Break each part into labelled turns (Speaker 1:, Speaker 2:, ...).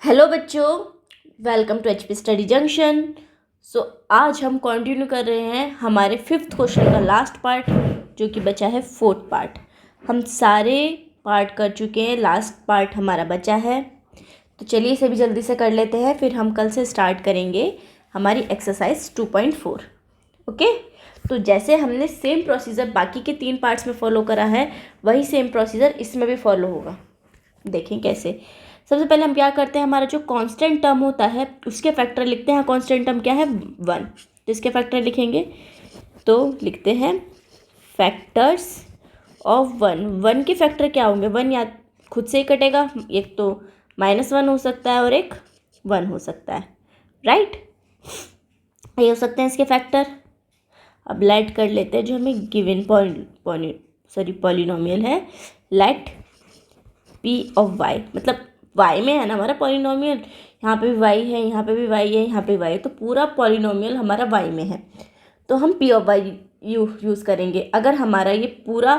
Speaker 1: Hello बच्चों, welcome to HP study junction. आज हम कंटिन्यू कर रहे हैं हमारे 5th क्वेश्चन का लास्ट पार्ट, जो कि बचा है 4th पार्ट। हम सारे पार्ट कर चुके हैं, लास्ट पार्ट हमारा बचा है। तो चलिए इसे भी जल्दी से कर लेते हैं, फिर हम कल से स्टार्ट करेंगे हमारी एक्सरसाइज 2.4। ओके, तो जैसे हमने सेम प्रोसीजर बाकी के 3 पार्ट्स में फॉलो करा है, वही सेम प्रोसीजर इसमें भी फॉलो होगा। देखें कैसे। सबसे पहले हम क्या करते हैं, हमारा जो कांस्टेंट टर्म होता है उसके फैक्टर लिखते हैं। कांस्टेंट टर्म क्या है? 1। तो इसके फैक्टर लिखेंगे तो लिखते हैं फैक्टर्स ऑफ 1। 1 के फैक्टर क्या होंगे? 1 या खुद से ही कटेगा, एक तो -1 हो सकता है और एक 1 हो सकता है, राइट। ये हो सकते हैं इसके फैक्टर। अब लेट कर लेते हैं जो हमें गिवन पॉलिनोमियल है। लेट पी ऑफ वाई, मतलब वाई में है ना हमारा पॉलिनोमियल, यहाँ पे भी वाई है, यहाँ पे भी वाई है, यहाँ पे वाई है, तो पूरा पॉलिनोमियल हमारा वाई में है। तो हम पी ऑफ वाई यूज़ करेंगे। अगर हमारा ये पूरा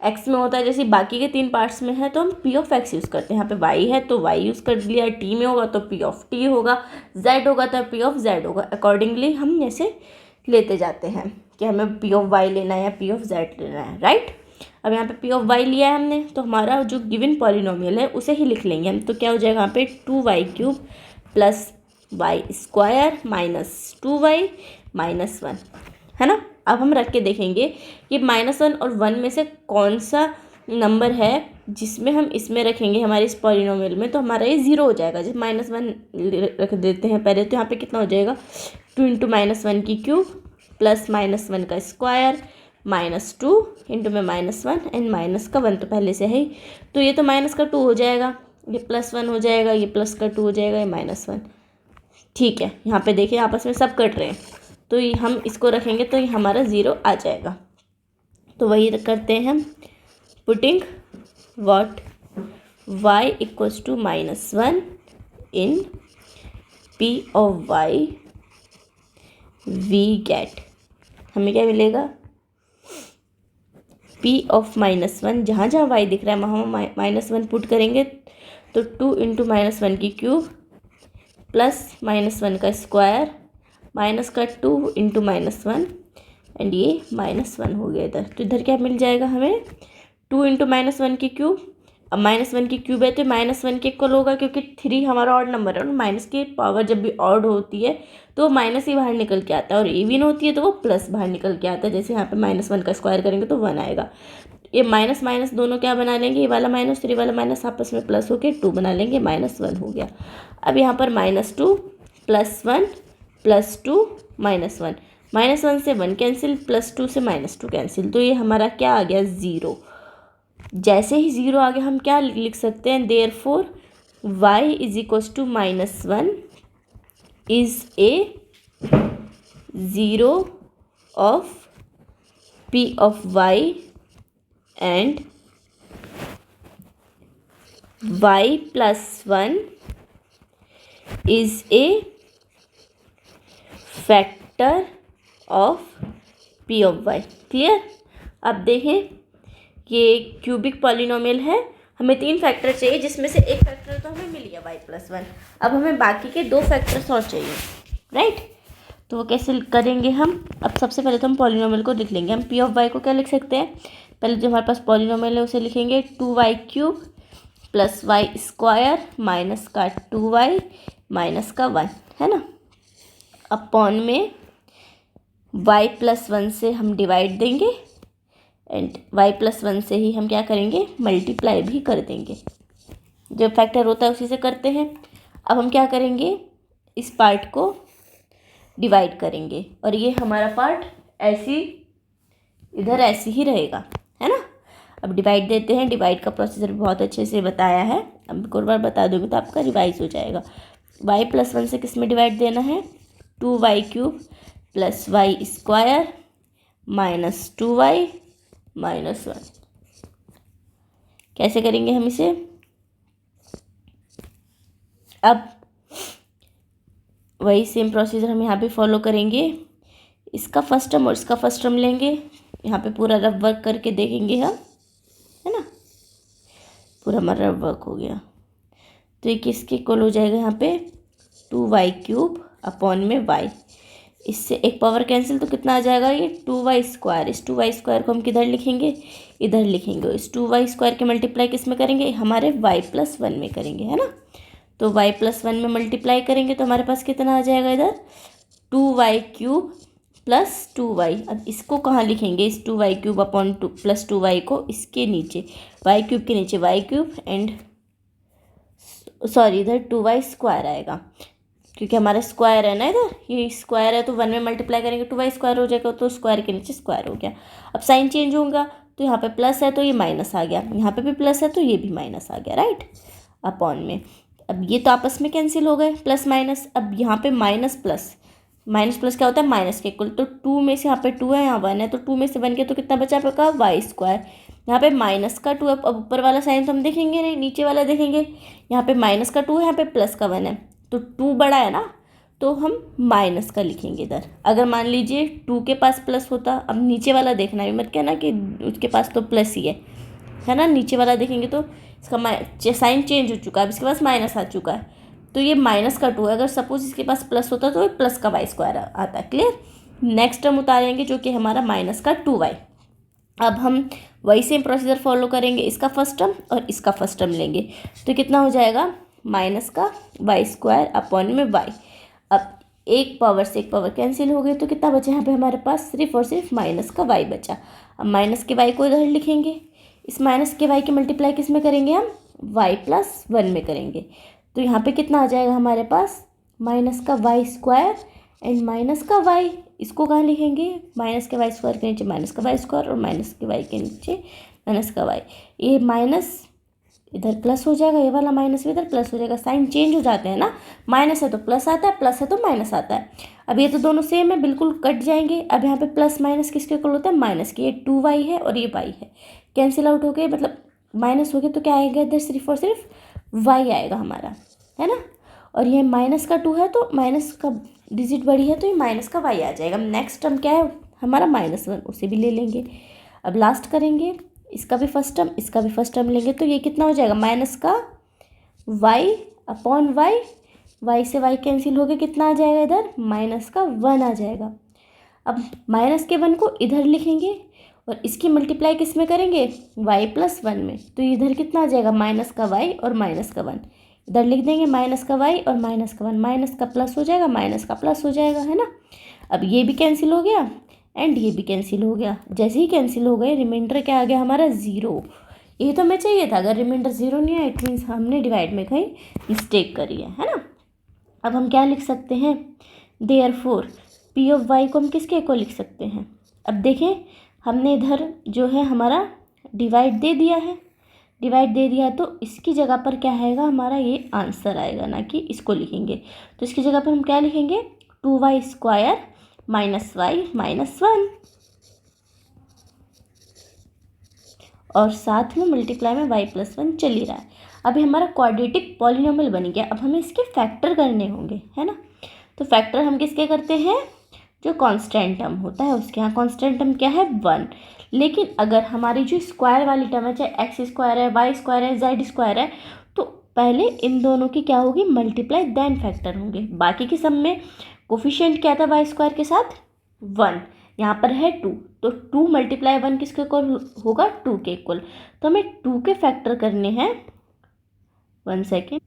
Speaker 1: एक्स में होता है जैसे बाकी के 3 पार्ट्स में है, तो हम पी ऑफ एक्स यूज़ करते हैं। यहाँ पे वाई है तो वाई यूज़ कर लिया, टी में होगा तो पी ऑफ टी होगा, जेड होगा तो पी ऑफ जेड होगा। अकॉर्डिंगली हम ऐसे लेते जाते हैं कि हमें पी ऑफ वाई लेना है या पी ऑफ जेड लेना है, राइट। अब यहाँ पे पी ऑफ वाई लिया है हमने, तो हमारा जो गिवन पॉलिनोमियल है उसे ही लिख लेंगे हम। तो क्या हो जाएगा यहाँ पे 2y³ plus y square minus 2y minus 1, है ना। अब हम रख के देखेंगे कि -1 और 1 में से कौन सा नंबर है जिसमें हम इसमें रखेंगे हमारे इस पॉलिनोमियल में, तो हमारा ये 0 हो जाएगा। जब -1 रख देते हैं पहले, तो यहाँ पे कितना हो जाएगा 2 × -1³ प्लस -1 का स्क्वायर -2 इंटू में -1 एंड माइनस का 1 तो पहले से है, तो ये तो माइनस का 2 हो जाएगा, ये +1 हो जाएगा, ये प्लस का 2 हो जाएगा, ये -1। ठीक है, यहाँ पे देखिए आपस में सब कट रहे हैं, तो ये हम इसको रखेंगे तो ये हमारा 0 आ जाएगा। तो वही करते हैं हम, putting what y equals to -1 in p of y, we get, हमें क्या मिलेगा p ऑफ -1, जहाँ जहाँ y दिख रहा है वहाँ -1 पुट करेंगे, तो 2 × -1³ प्लस -1 का स्क्वायर माइनस का 2 × -1 एंड ये -1 हो गया इधर। तो इधर क्या मिल जाएगा हमें 2 × -1³। अब -1³ है तो -1 के इक्वल होगा, क्योंकि 3 हमारा ऑड नंबर है और माइनस की पावर जब भी ऑड होती है तो माइनस ही बाहर निकल के आता है, और इवन होती है तो वो प्लस बाहर निकल के आता है। जैसे यहाँ पे -1 का स्क्वायर करेंगे तो 1 आएगा। ये माइनस माइनस दोनों क्या बना लेंगे, ये वाला माइनस ये वाला माइनस आपस में प्लस होके 2 बना लेंगे, -1 हो गया। अब यहाँ पर -2 + 1 + 2 -1, -1 से 1 कैंसिल, +2 से -2 कैंसिल, तो ये हमारा क्या आ गया 0। जैसे ही 0 आ गया हम क्या लिख सकते हैं, therefore y = -1 is a 0 of p of y and y + 1 is a factor of p of y। Clear. अब देखें, ये क्यूबिक पॉलिनोमियल है, हमें 3 फैक्टर चाहिए, जिसमें से एक फैक्टर तो हमें मिल गया y + 1। अब हमें बाकी के 2 फैक्टर्स और चाहिए, राइट। तो वो कैसे करेंगे हम? अब सबसे पहले तो हम पॉलिनोमियल को लिख लेंगे। हम p ऑफ y को क्या लिख सकते हैं, पहले जो हमारे पास पॉलिनोमियल है उसे लिखेंगे 2y³ plus y square minus का 2y माइनस का 1, है ना। अपॉन में y + 1 से हम डिवाइड देंगे एंड y + 1 से ही हम क्या करेंगे, मल्टीप्लाई भी कर देंगे। जो फैक्टर होता है उसी से करते हैं। अब हम क्या करेंगे, इस पार्ट को डिवाइड करेंगे और ये हमारा पार्ट ऐसी इधर ऐसे ही रहेगा, है ना। अब डिवाइड देते हैं। डिवाइड का प्रोसीजर बहुत अच्छे से बताया है, अब एक और बार बता दूँगी तो आपका रिवाइज हो जाएगा। y + 1 से किस में डिवाइड देना है, 2y³ plus y square minus 2y minus 1। कैसे करेंगे हम इसे? अब वही सेम प्रोसीजर हम यहाँ पे फॉलो करेंगे। इसका फर्स्ट टर्म और इसका फर्स्ट टर्म लेंगे, यहाँ पे पूरा रफ वर्क करके देखेंगे हम, है ना। पूरा हमारा रफ वर्क हो गया तो ये किसके इक्वल हो जाएगा यहाँ पे 2y³ अपॉन में y। इससे एक पावर कैंसिल तो कितना आ जाएगा ये 2y²। इस 2y² को हम किधर लिखेंगे, इधर लिखेंगे। इस 2y² के मल्टीप्लाई किस में करेंगे, हमारे y+1 में करेंगे, है ना। तो y+1 में मल्टीप्लाई करेंगे तो हमारे पास कितना आ जाएगा इधर 2y³ + 2y। अब इसको कहाँ लिखेंगे, इस 2y³ अपॉन +2y को इसके नीचे y³ के नीचे y³ एंड सॉरी इधर 2y² आएगा, क्योंकि हमारा स्क्वायर है ना, इधर ये स्क्वायर है तो 1 में मल्टीप्लाई करेंगे 2y² हो जाएगा, तो स्क्वायर के नीचे स्क्वायर हो गया। अब साइन चेंज होगा तो यहाँ पे प्लस है तो ये माइनस आ गया, यहाँ पे भी प्लस है तो ये भी माइनस आ गया, राइट, अपॉन में। अब ये तो आपस में कैंसिल हो गए प्लस माइनस। अब यहाँ पे माइनस प्लस क्या होता है, माइनस के इक्वल। तो 2 में से यहाँ पे 2 है, यहाँ 1 है, तो 2 में से 1 के तो कितना बचा आपका y²। यहाँ पे माइनस का 2 है। अब ऊपर वाला साइन तो हम देखेंगे नहीं, नीचे वाला देखेंगे। यहाँ पे माइनस का 2 है, यहाँ पे प्लस का 1 है, तो 2 बड़ा है ना, तो हम माइनस का लिखेंगे इधर। अगर मान लीजिए 2 के पास प्लस होता, अब नीचे वाला देखना भी मत कहना कि उसके पास तो प्लस ही है ना। नीचे वाला देखेंगे तो इसका साइन चेंज हो चुका है, अब इसके पास माइनस आ चुका है, तो ये माइनस का 2 है। अगर सपोज इसके पास प्लस होता तो ये प्लस का y² आता है। क्लियर। नेक्स्ट टर्म उतारेंगे जो कि हमारा माइनस का 2y। अब हम वही सेम प्रोसीजर फॉलो करेंगे, इसका फर्स्ट टर्म और इसका फर्स्ट टर्म लेंगे, तो कितना हो जाएगा माइनस का y² अपॉन में y। अब एक पावर से एक पावर कैंसिल हो गई तो कितना बचा यहाँ पे हमारे पास, सिर्फ और सिर्फ माइनस का y बचा। अब माइनस के y को इधर लिखेंगे, इस माइनस के y की मल्टीप्लाई किस में करेंगे, हम y+1 में करेंगे। तो यहाँ पे कितना आ जाएगा हमारे पास माइनस का y² एंड माइनस का y। इसको कहाँ लिखेंगे, माइनस के y² के नीचे माइनस का y² और माइनस के y के नीचे माइनस का y। ये माइनस इधर प्लस हो जाएगा, ये वाला माइनस भी इधर प्लस हो जाएगा। साइन चेंज हो जाते हैं ना, माइनस है तो प्लस आता है, प्लस है तो माइनस आता है। अब ये तो दोनों सेम है, बिल्कुल कट जाएंगे। अब यहाँ पे प्लस माइनस किसके इक्वल होता है, माइनस के। ये 2y है और ये y है, कैंसिल आउट हो गए, मतलब माइनस हो गए तो क्या आएगा इधर, सिर्फ और सिर्फ y आएगा हमारा, है ना। और ये माइनस का 2 है तो माइनस का डिजिट बड़ी है तो ये माइनस का y आ जाएगा। अपनेक्स्ट टर्म क्या है हमारा -1, उसे भी ले लेंगे। अब लास्ट करेंगे, इसका भी फर्स्ट टर्म इसका भी फर्स्ट टर्म लेंगे, तो ये कितना हो जाएगा माइनस का y अपॉन y। y से y कैंसिल हो गया, कितना आ जाएगा इधर माइनस का 1 आ जाएगा। अब माइनस के 1 को इधर लिखेंगे और इसकी मल्टीप्लाई किस में करेंगे, y+1 में। तो इधर कितना आ जाएगा माइनस का y और माइनस का 1 इधर लिख देंगे, माइनस का y और माइनस का 1, माइनस का प्लस हो जाएगा, माइनस का प्लस हो जाएगा, है ना। अब ये भी कैंसिल हो गया एंड ये भी कैंसिल हो गया। जैसे ही कैंसिल हो गए रिमाइंडर क्या आ गया हमारा 0। ये तो हमें चाहिए था, अगर रिमाइंडर 0 नहीं आया इट मीन्स हमने डिवाइड में कहीं मिस्टेक करी है ना। अब हम क्या लिख सकते हैं, देयरफॉर P(y) को हम किसके इक्वल लिख सकते हैं। अब देखें हमने इधर जो है हमारा डिवाइड दे दिया है, तो इसकी जगह पर क्या आएगा हमारा, ये आंसर आएगा, ना कि इसको लिखेंगे। तो इसकी जगह पर हम क्या लिखेंगे 2y² - y - 1 और साथ में मल्टीप्लाई में y+1 चल ही रहा है। अभी हमारा क्वाड्रेटिक पॉलिनोमियल बन गया। अब हमें इसके फैक्टर करने होंगे, है ना। तो फैक्टर हम किसके करते हैं, जो कांस्टेंट टर्म होता है उसके। यहाँ कांस्टेंट टर्म क्या है 1। लेकिन अगर हमारी जो स्क्वायर वाली टर्म है, चाहे x² है, y² है, z² है, तो पहले इन दोनों की क्या होगी मल्टीप्लाई देन फैक्टर होंगे। बाकी के सब में कोफिशिएंट क्या था y² के साथ 1, यहाँ पर है 2, तो 2 × 1 किसके इक्वल होगा 2 के इक्वल। तो हमें 2 के फैक्टर करने हैं, 1 सेकेंड।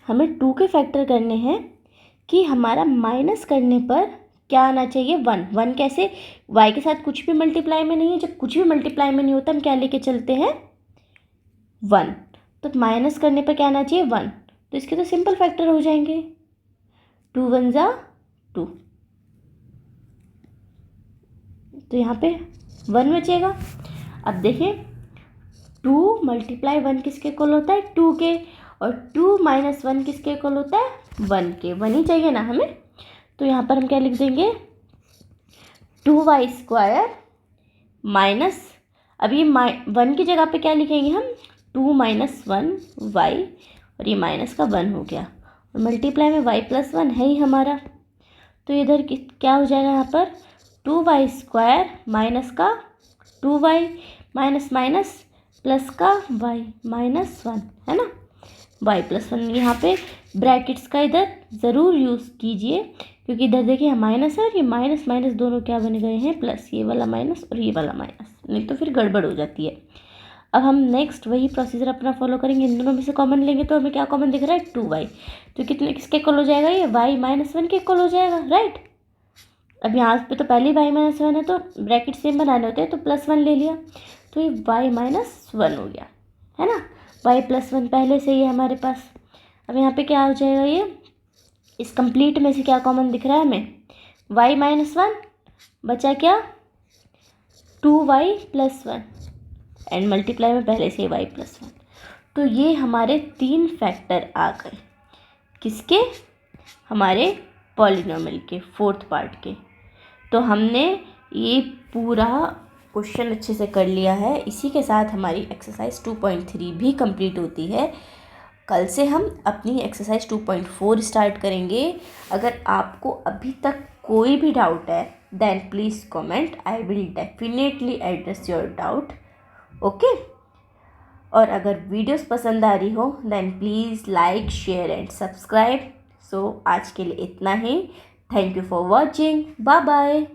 Speaker 1: हमें 2 के फैक्टर करने हैं कि हमारा माइनस करने पर क्या आना चाहिए 1 कैसे, y के साथ कुछ भी मल्टीप्लाई में नहीं है। जब कुछ भी मल्टीप्लाई में नहीं होता हम क्या लेके चलते हैं 1, तो माइनस करने पर क्या आना चाहिए 1, तो इसके तो सिंपल फैक्टर हो जाएंगे 2 × 1 = 2, तो यहाँ पे 1 बचेगा। अब देखें 2 × 1 किसके इक्वल होता है 2 के, और 2 - 1 किसके इक्वल होता है 1 के। 1 ही चाहिए ना हमें, तो यहाँ पर हम क्या लिख देंगे 2y² माइनस, अब ये 1 की जगह पे क्या लिखेंगे हम 2 - 1y, और ये माइनस का 1 हो गया, और मल्टीप्लाई में y+1 है ही हमारा। तो इधर क्या हो जाएगा यहाँ पर 2y² माइनस का 2y माइनस माइनस प्लस का y -1, है ना। y+1 यहाँ पे ब्रैकेट्स का इधर ज़रूर यूज़ कीजिए, क्योंकि इधर देखिए माइनस है और ये माइनस माइनस दोनों क्या बन गए हैं प्लस, ये वाला माइनस और ये वाला माइनस, नहीं तो फिर गड़बड़ हो जाती है। अब हम नेक्स्ट वही प्रोसीजर अपना फॉलो करेंगे, इन दोनों में से कॉमन लेंगे तो हमें क्या कॉमन दिख रहा है 2y, तो कितने किसके इक्वल हो जाएगा ये y-1 के इक्वल हो जाएगा, राइट। अब यहाँ पे तो पहले y-1 है तो ब्रैकेट सेम बनाने होते हैं, तो +1 ले लिया तो ये y-1 हो गया, है ना। y+1 पहले से ही है हमारे पास। अब यहाँ पे क्या हो जाएगा, ये इस कंप्लीट में से क्या कॉमन दिख रहा है हमें, y-1 बचा क्या 2y+1 एंड मल्टीप्लाई में पहले से y+1। तो ये हमारे 3 फैक्टर आ गए, किसके, हमारे पॉलिनॉमियल के 4th पार्ट के। तो हमने ये पूरा क्वेश्चन अच्छे से कर लिया है। इसी के साथ हमारी एक्सरसाइज 2.3 भी कंप्लीट होती है। कल से हम अपनी एक्सरसाइज 2.4 स्टार्ट करेंगे। अगर आपको अभी तक कोई भी डाउट है then please comment, I will definitely address your doubt, okay. और अगर वीडियोस पसंद आ रही हो then please like share and subscribe. So आज के लिए इतना ही। Thank you for watching, bye bye.